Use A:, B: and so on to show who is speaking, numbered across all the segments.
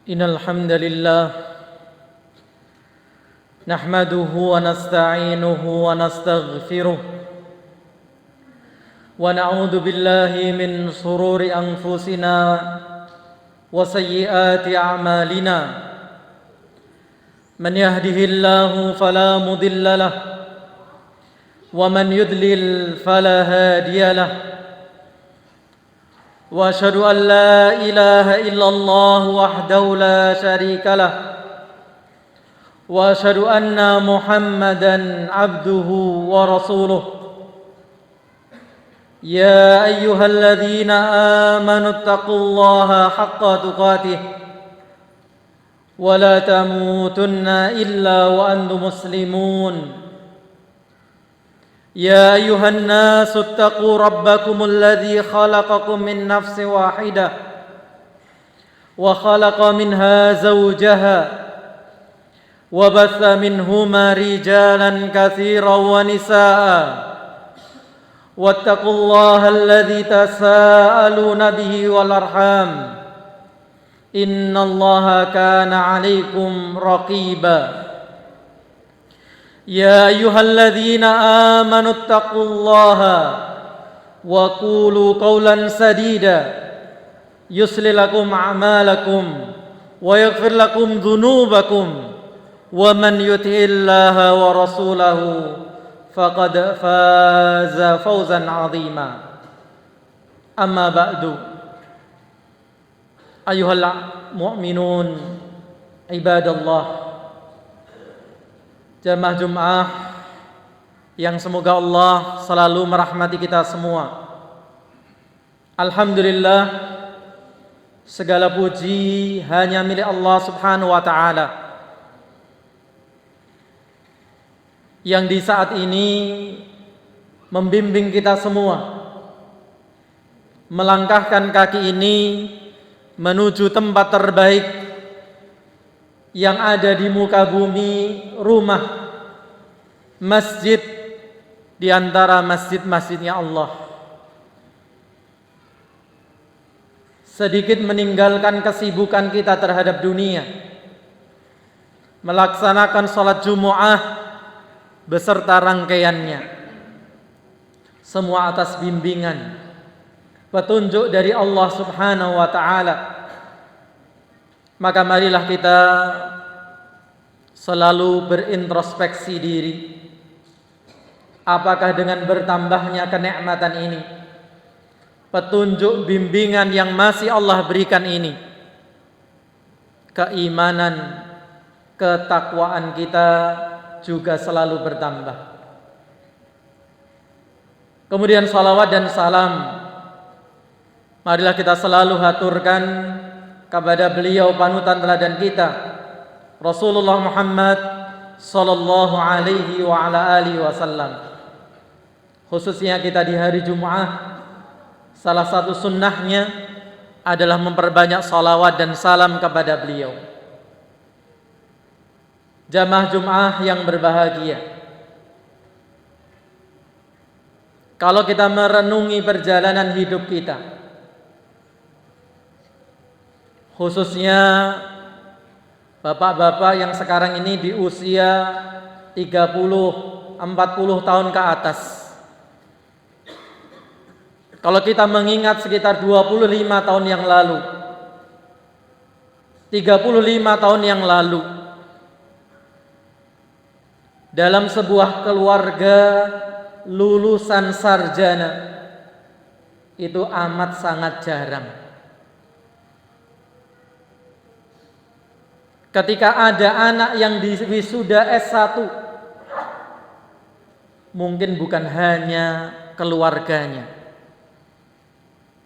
A: إن الحمد لله نحمده ونستعينه ونستغفره ونعوذ بالله من شرور أنفسنا وسيئات أعمالنا من يهده الله فلا مضل له ومن يضلل فلا هادي له وأشهد أن لا إله إلا الله وحده لا شريك له وأشهد أن محمدًا عبده ورسوله يا أيها الذين آمنوا اتقوا الله حق تقاته ولا تموتن إلا وأنتم مسلمون يا أيها الناس اتقوا ربكم الذي خلقكم من نفس واحدة وخلق منها زوجها وبث منهما رجالا كثيرا ونساء واتقوا الله الذي تساءلون به والأرحام إن الله كان عليكم رقيبا يا أيها الذين آمنوا اتقوا الله وقولوا قولا سديدا يصلح لكم أعمالكم ويغفر لكم ذنوبكم ومن يطع الله ورسوله فقد فاز فوزا عظيما أما بعد أيها المؤمنون عباد الله Jamaah Jumat yang semoga Allah selalu merahmati kita semua. Alhamdulillah, segala puji hanya milik Allah Subhanahu wa taala yang di saat ini membimbing kita semua melangkahkan kaki ini menuju tempat terbaik yang ada di muka bumi, rumah, masjid di antara masjid-masjidnya Allah. Sedikit meninggalkan kesibukan kita terhadap dunia, melaksanakan sholat Jumu'ah beserta rangkaiannya, semua atas bimbingan, petunjuk dari Allah Subhanahu wa ta'ala. Maka marilah kita selalu berintrospeksi diri. Apakah dengan bertambahnya kenikmatan ini, petunjuk bimbingan yang masih Allah berikan ini, keimanan, ketakwaan kita juga selalu bertambah. Kemudian salawat dan salam marilah kita selalu haturkan kepada beliau panutan teladan kita, Rasulullah Muhammad sallallahu alaihi wa ala alihi wasallam. Khususnya kita di hari Jumat, salah satu sunnahnya adalah memperbanyak salawat dan salam kepada beliau. Jamaah Jumat yang berbahagia, kalau kita merenungi perjalanan hidup kita, khususnya bapak-bapak yang sekarang ini di usia 30-40 tahun ke atas. Kalau kita mengingat sekitar 25 tahun yang lalu, 35 tahun yang lalu, dalam sebuah keluarga lulusan sarjana itu amat sangat jarang. Ketika ada anak yang wisuda S1, mungkin bukan hanya keluarganya,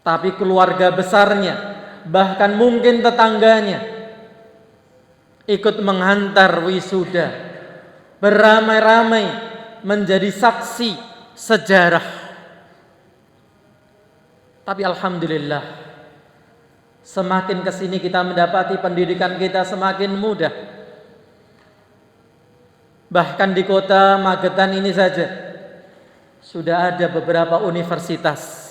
A: tapi keluarga besarnya, bahkan mungkin tetangganya ikut menghantar wisuda, beramai-ramai menjadi saksi sejarah. Tapi alhamdulillah, semakin kesini kita mendapati pendidikan kita semakin mudah. Bahkan di kota Magetan ini saja sudah ada beberapa universitas.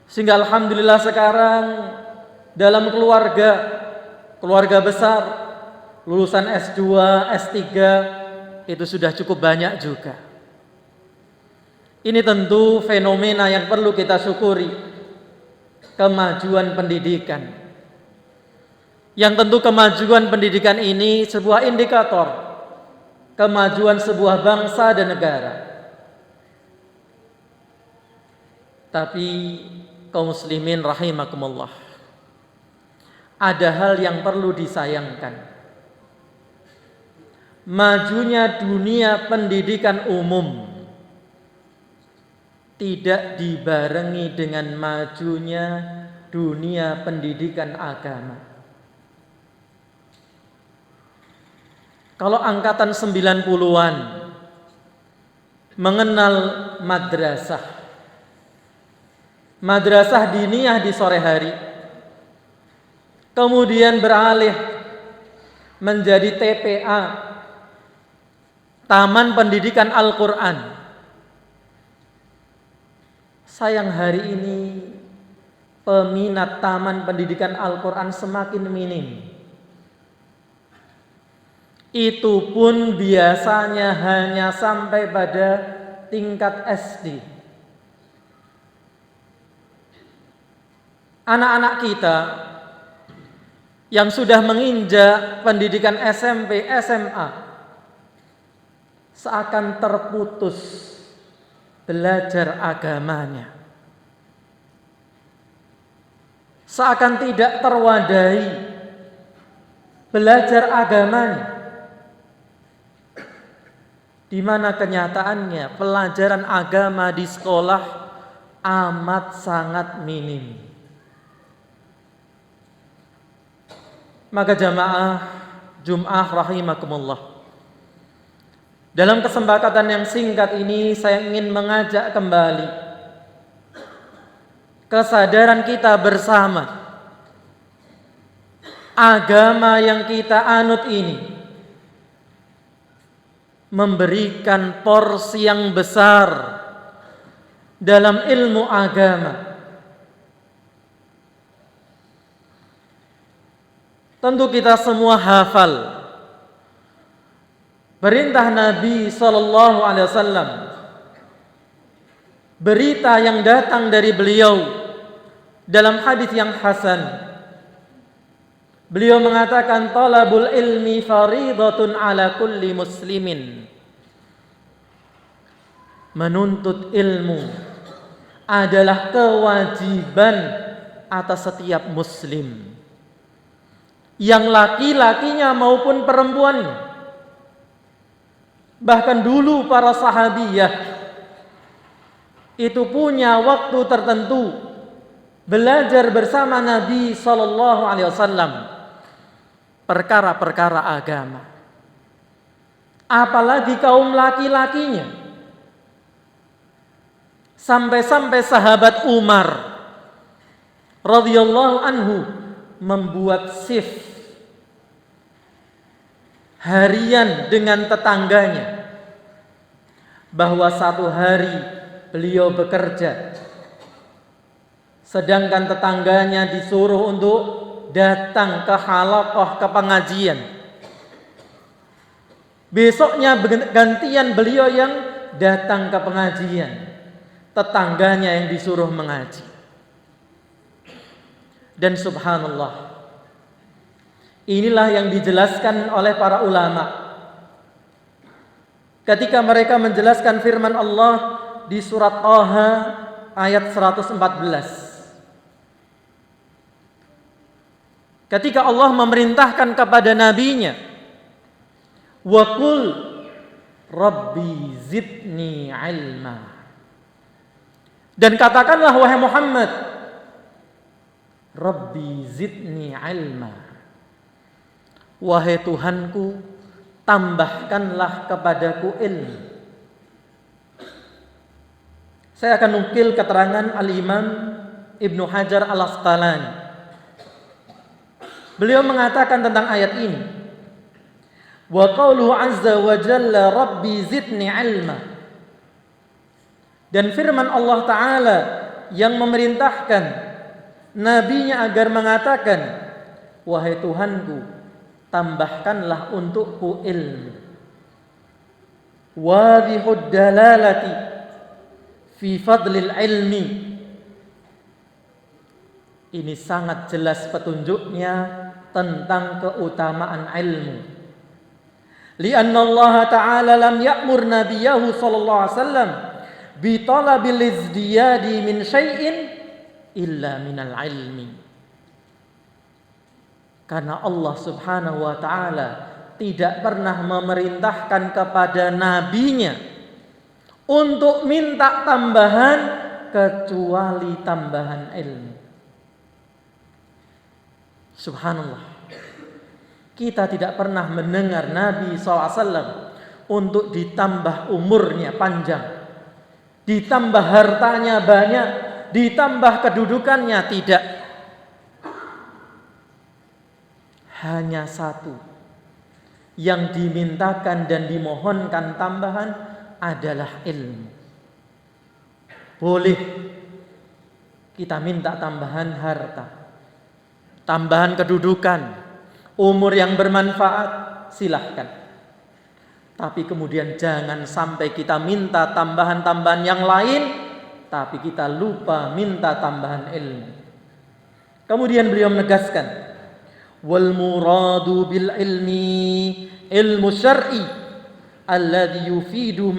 A: Sehingga alhamdulillah sekarang dalam keluarga besar, lulusan S2, S3 itu sudah cukup banyak juga. Ini tentu fenomena yang perlu kita syukuri, kemajuan pendidikan. Yang tentu kemajuan pendidikan ini sebuah indikator kemajuan sebuah bangsa dan negara. Tapi kaum muslimin rahimakumullah, ada hal yang perlu disayangkan. Majunya dunia pendidikan umum tidak dibarengi dengan majunya dunia pendidikan agama. Kalau angkatan 90-an mengenal madrasah diniyah di sore hari, kemudian beralih menjadi TPA, Taman Pendidikan Al-Quran. Sayang hari ini peminat Taman Pendidikan Al-Quran semakin minim. Itu pun biasanya hanya sampai pada tingkat SD. Anak-anak kita yang sudah menginjak pendidikan SMP, SMA seakan terputus belajar agamanya. Seakan tidak terwadahi belajar agamanya. Di mana kenyataannya pelajaran agama di sekolah amat sangat minim. Maka jamaah Jum'ah rahimakumullah, dalam kesempatan yang singkat ini saya ingin mengajak kembali kesadaran kita bersama. Agama yang kita anut ini memberikan porsi yang besar dalam ilmu agama. Tentu kita semua hafal perintah Nabi SAW, berita yang datang dari beliau dalam hadis yang hasan. Beliau mengatakan talabul ilmi faridatun ala kulli muslimin. Menuntut ilmu adalah kewajiban atas setiap muslim, yang laki-lakinya maupun perempuannya. Bahkan dulu para sahabiyah itu punya waktu tertentu belajar bersama Nabi SAW perkara-perkara agama. Apalagi kaum laki-lakinya. Sampai-sampai sahabat Umar radhiyallahu anhu membuat shift harian dengan tetangganya, bahwa satu hari beliau bekerja, sedangkan tetangganya disuruh untuk datang ke halaqah, ke pengajian. Besoknya gantian beliau yang datang ke pengajian, tetangganya yang disuruh mengaji. Dan subhanallah, inilah yang dijelaskan oleh para ulama ketika mereka menjelaskan firman Allah di surat Taha ayat 114. Ketika Allah memerintahkan kepada nabinya, wa qul rabbi zidni ilma, dan katakanlah wahai Muhammad, rabbi zidni ilma, wahai Tuhanku, tambahkanlah kepadaku ilmu. Saya akan nukil keterangan Al-Imam Ibnu Hajar Al-Asqalani. Beliau mengatakan tentang ayat ini, wa qauluhu azza wa jalla rabbi zidni ilma, dan firman Allah Ta'ala yang memerintahkan nabinya agar mengatakan, wahai Tuhanku, tambahkanlah untukku ilmu. Wadihud dalalati fi fadlil ilmi. Ini sangat jelas petunjuknya tentang keutamaan ilmu. Lianna Allah Ta'ala lam ya'mur nabiyahu sallallahu alaihi wasallam bi talabil izdiyadi min syai'in illa minal ilmi. Karena Allah Subhanahu wa Ta'ala tidak pernah memerintahkan kepada nabinya untuk minta tambahan kecuali tambahan ilmu. Subhanallah. Kita tidak pernah mendengar Nabi SAW untuk ditambah umurnya panjang, ditambah hartanya banyak, ditambah kedudukannya, tidak. Hanya satu yang dimintakan dan dimohonkan tambahan adalah ilmu. Boleh kita minta tambahan harta, tambahan kedudukan, umur yang bermanfaat, silahkan. Tapi kemudian jangan sampai kita minta tambahan-tambahan yang lain, tapi kita lupa minta tambahan ilmu. Kemudian beliau menegaskan, wal muradu bil ilmi ilmu syar'i alladhi yufidu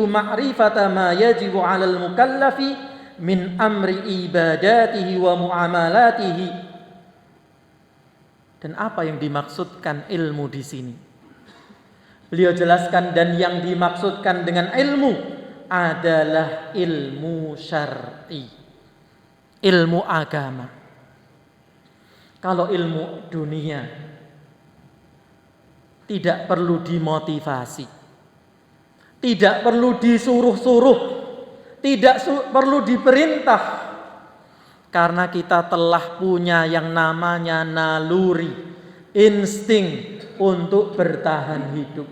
A: ma'rifata ma yajibu 'alal mukallafi min amri ibadatihi wa muamalatihi. Dan apa yang dimaksudkan ilmu di sini? Beliau jelaskan, dan yang dimaksudkan dengan ilmu adalah ilmu syar'i, ilmu agama. Kalau ilmu dunia tidak perlu dimotivasi, tidak perlu disuruh-suruh, tidak perlu diperintah, karena kita telah punya yang namanya naluri, insting untuk bertahan hidup.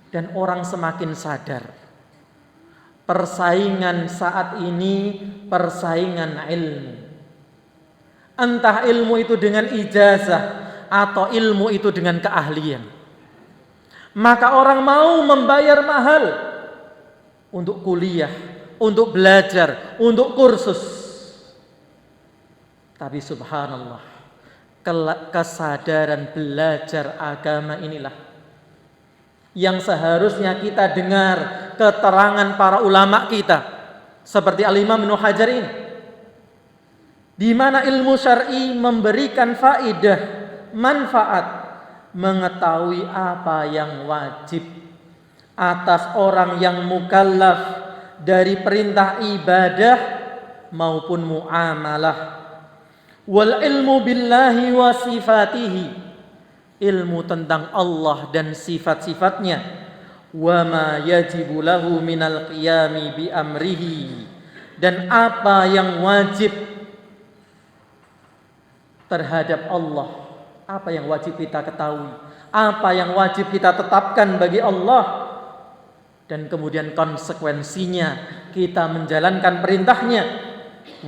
A: Dan orang semakin sadar, persaingan saat ini persaingan ilmu. Entah ilmu itu dengan ijazah atau ilmu itu dengan keahlian. Maka orang mau membayar mahal untuk kuliah, untuk belajar, untuk kursus. Tapi subhanallah, kesadaran belajar agama inilah yang seharusnya kita dengar keterangan para ulama kita, seperti Al-Imam Ibnu Hajar ini, di mana ilmu syar'i memberikan faidah, manfaat, mengetahui apa yang wajib atas orang yang mukallaf dari perintah ibadah maupun muamalah. Wal ilmu billahi wa sifatihi, ilmu tentang Allah dan sifat-sifatnya. Wa ma yajibu lahu minal qiyami bi amrihi, dan apa yang wajib terhadap Allah, apa yang wajib kita ketahui, apa yang wajib kita tetapkan bagi Allah, dan kemudian konsekuensinya kita menjalankan perintahnya.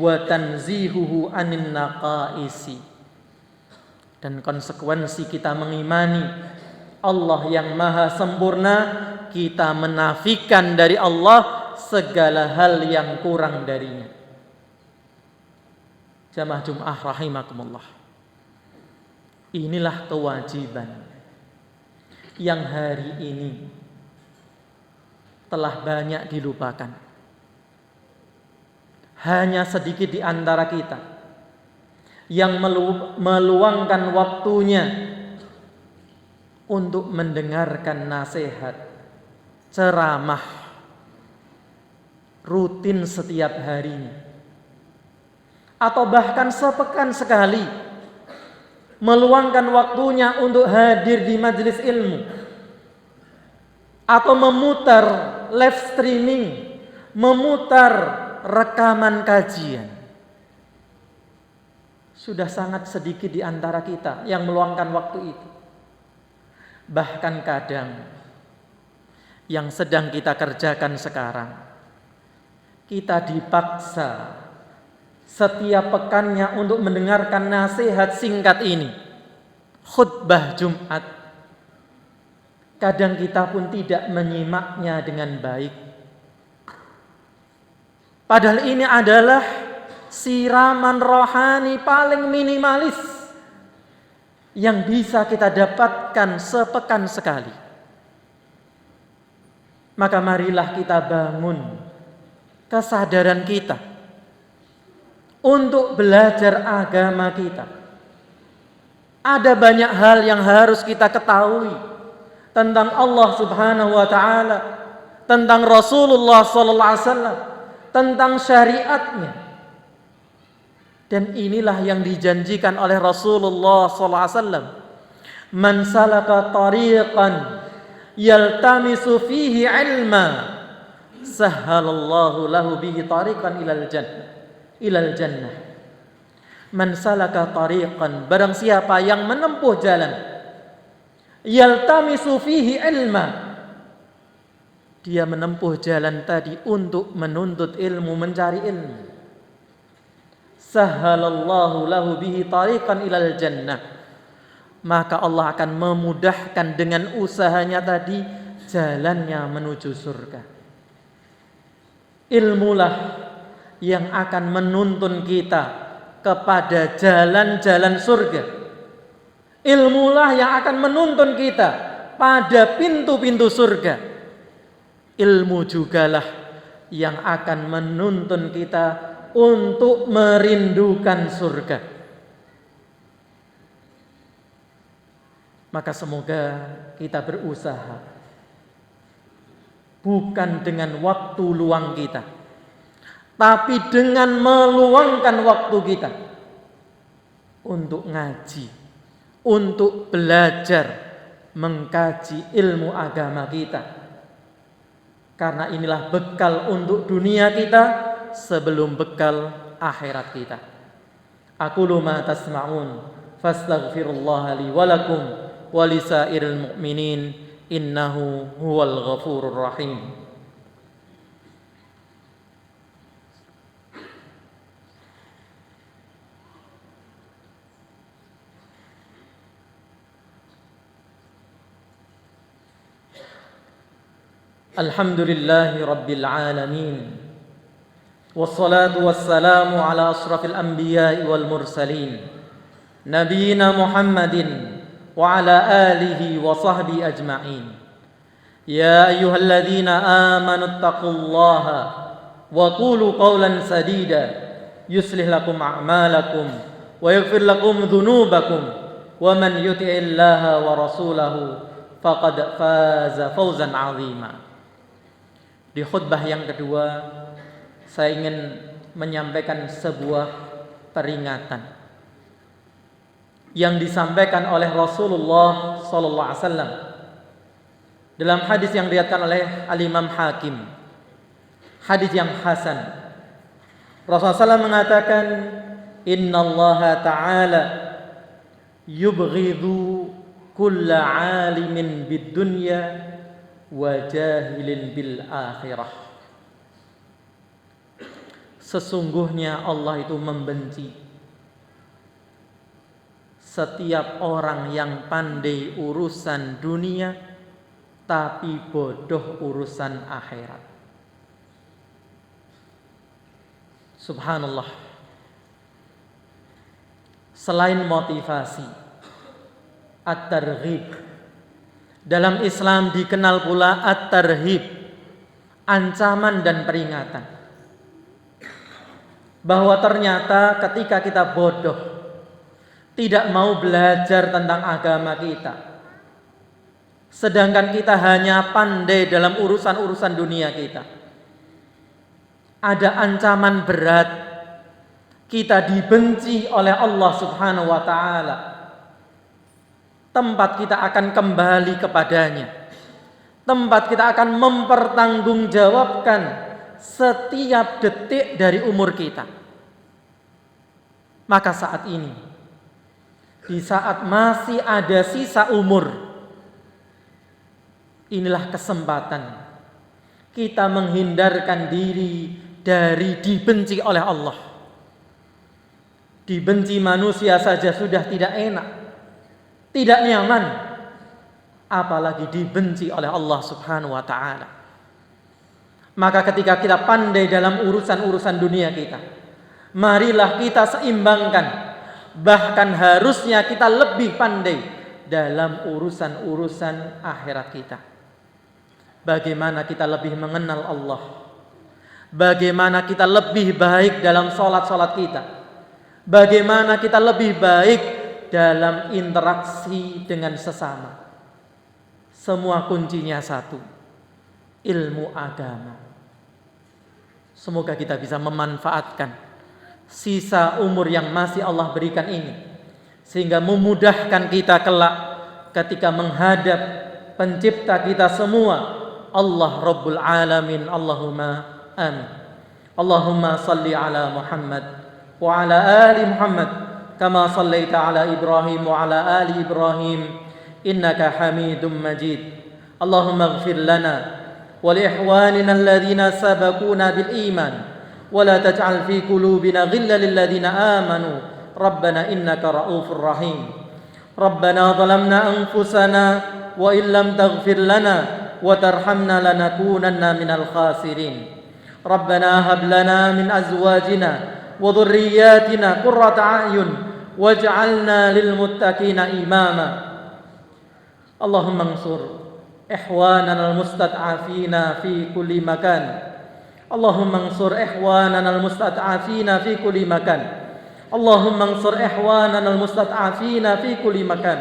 A: Wa tanzihuhu anin naqaisi, dan konsekuensi kita mengimani Allah yang maha sempurna, kita menafikan dari Allah segala hal yang kurang darinya. Jamaah Jum'ah rahimakumullah, inilah kewajiban yang hari ini telah banyak dilupakan. Hanya sedikit di antara kita yang meluangkan waktunya untuk mendengarkan nasihat, ceramah rutin setiap harinya, atau bahkan sepekan sekali meluangkan waktunya untuk hadir di majelis ilmu, atau memutar live streaming, memutar rekaman kajian. Sudah sangat sedikit di antara kita yang meluangkan waktu itu. Bahkan kadang yang sedang kita kerjakan sekarang, kita dipaksa setiap pekannya untuk mendengarkan nasihat singkat ini, khutbah Jumat. Kadang kita pun tidak menyimaknya dengan baik. Padahal ini adalah siraman rohani paling minimalis yang bisa kita dapatkan sepekan sekali. Maka marilah kita bangun kesadaran kita untuk belajar agama kita. Ada banyak hal yang harus kita ketahui tentang Allah Subhanahu wa taala, tentang Rasulullah sallallahu alaihi wasallam, tentang syariatnya. Dan inilah yang dijanjikan oleh Rasulullah sallallahu alaihi wasallam. Man salaka tariqan yaltamisu fihi ilma sahhalallahu lahu bihi tariqan ilal jannah. Man salaka tariqan, barang siapa yang menempuh jalan, yaltamisu fihi ilma, dia menempuh jalan tadi untuk menuntut ilmu, mencari ilmu, sahhalallahu lahu bihi tariqan ilal jannah, maka Allah akan memudahkan dengan usahanya tadi jalannya menuju surga. Ilmulah yang akan menuntun kita kepada jalan-jalan surga. Ilmulah yang akan menuntun kita pada pintu-pintu surga. Ilmu jugalah yang akan menuntun kita untuk merindukan surga. Maka semoga kita berusaha, bukan dengan waktu luang kita, tapi dengan meluangkan waktu kita untuk ngaji, untuk belajar, mengkaji ilmu agama kita. Karena inilah bekal untuk dunia kita sebelum bekal akhirat kita. Aqulu ma tasma'un fastaghfirullah li wa lakum wa lisairil mu'minin innahu huwal ghafurur rahim. Alhamdulillahi rabbil alamin, wassalatu wassalamu ala asrafil anbiya'i wal mursalin, nabiyina Muhammadin wa ala alihi wa sahbihi ajma'in. Ya ayyuhalladzina amanu taqullaha wa qulu qawlan sadida yuslih lakum a'malakum wa yaghfir lakum dhunubakum wa man yuti'illaha wa rasulahu faqad faza fawzan 'azima. Di khutbah yang kedua, saya ingin menyampaikan sebuah peringatan yang disampaikan oleh Rasulullah sallallahu alaihi wasallam dalam hadis yang diriwayatkan oleh Al-Imam Hakim, hadis yang hasan. Rasulullah SAW mengatakan, innallaha ta'ala yubghidhu kulla 'alimin bid dunya wa jahilin bil akhirah. Sesungguhnya Allah itu membenci setiap orang yang pandai urusan dunia tapi bodoh urusan akhirat. Subhanallah. Selain motivasi, at-targhib, dalam Islam dikenal pula at-tarhib, ancaman dan peringatan. Bahwa ternyata ketika kita bodoh, tidak mau belajar tentang agama kita, sedangkan kita hanya pandai dalam urusan-urusan dunia kita, ada ancaman berat, kita dibenci oleh Allah Subhanahu wa ta'ala. Tempat kita akan kembali kepadanya. Tempat kita akan mempertanggungjawabkan setiap detik dari umur kita. Maka saat ini, di saat masih ada sisa umur, inilah kesempatan kita menghindarkan diri dari dibenci oleh Allah. Dibenci manusia saja sudah tidak enak, tidak nyaman, apalagi dibenci oleh Allah Subhanahu wa taala. Maka ketika kita pandai dalam urusan-urusan dunia kita, marilah kita seimbangkan. Bahkan harusnya kita lebih pandai dalam urusan-urusan akhirat kita. Bagaimana kita lebih mengenal Allah, bagaimana kita lebih baik dalam sholat-sholat kita, bagaimana kita lebih baik dalam interaksi dengan sesama. Semua kuncinya satu, ilmu agama. Semoga kita bisa memanfaatkan sisa umur yang masih Allah berikan ini, sehingga memudahkan kita kelak ketika menghadap pencipta kita semua, Allah Rabbul Alamin. Allahumma amin. Allahumma salli ala Muhammad wa ala ali Muhammad kama sallaita ala Ibrahim wa ala ali Ibrahim innaka Hamidum Majid. Allahumma ighfir lana wa li ikhwanina alladhina sabaquna bil iman wa la taj'al fi qulubina ghillan lil ladzina amanu rabbana innaka ra'ufur rahim. Rabbana zalamna anfusana wa illam taghfir lana wa tarhamna lanakunanna minal khasirin. Rabbana hab lana min azwajina wa dhurriyyatina qurrata a'yun waj'alna lil muttaqina imama. Allahumma ansur ikhwanana al-mustad'afina fi kulli makan. Allahumma ansur ikhwanana al-mustad'afina fi kulli makan. Allahumma ansur ikhwanana al-mustad'afina fi kulli makan.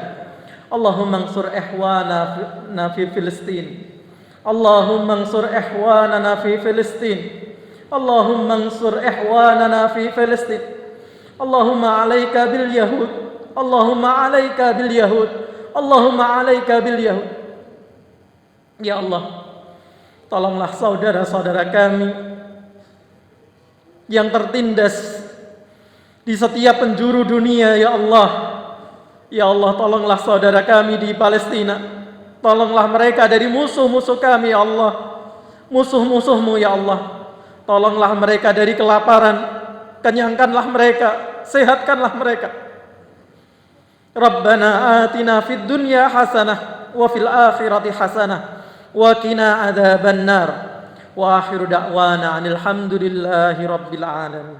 A: Allahumma ansur ikhwanana fi Filistin. Allahumma ansur ikhwanana fi Filistin. Allahumma ansur ikhwanana fi Filistin. Allahumma 'alaika bil yahud. Allahumma 'alaika bil yahud. Allahumma 'alaika bil yahud. Ya Allah, tolonglah saudara-saudara kami yang tertindas di setiap penjuru dunia, ya Allah. Ya Allah, tolonglah saudara kami di Palestina. Tolonglah mereka dari musuh-musuh kami, ya Allah. Musuh-musuhmu, ya Allah. Tolonglah mereka dari kelaparan. Kenyangkanlah mereka, sehatkanlah mereka. Rabbana atina fid dunya hasanah wa fil akhirati hasanah wa qina adzabannar. Wa akhiru da'wana 'anil hamdulillahi rabbil alamin.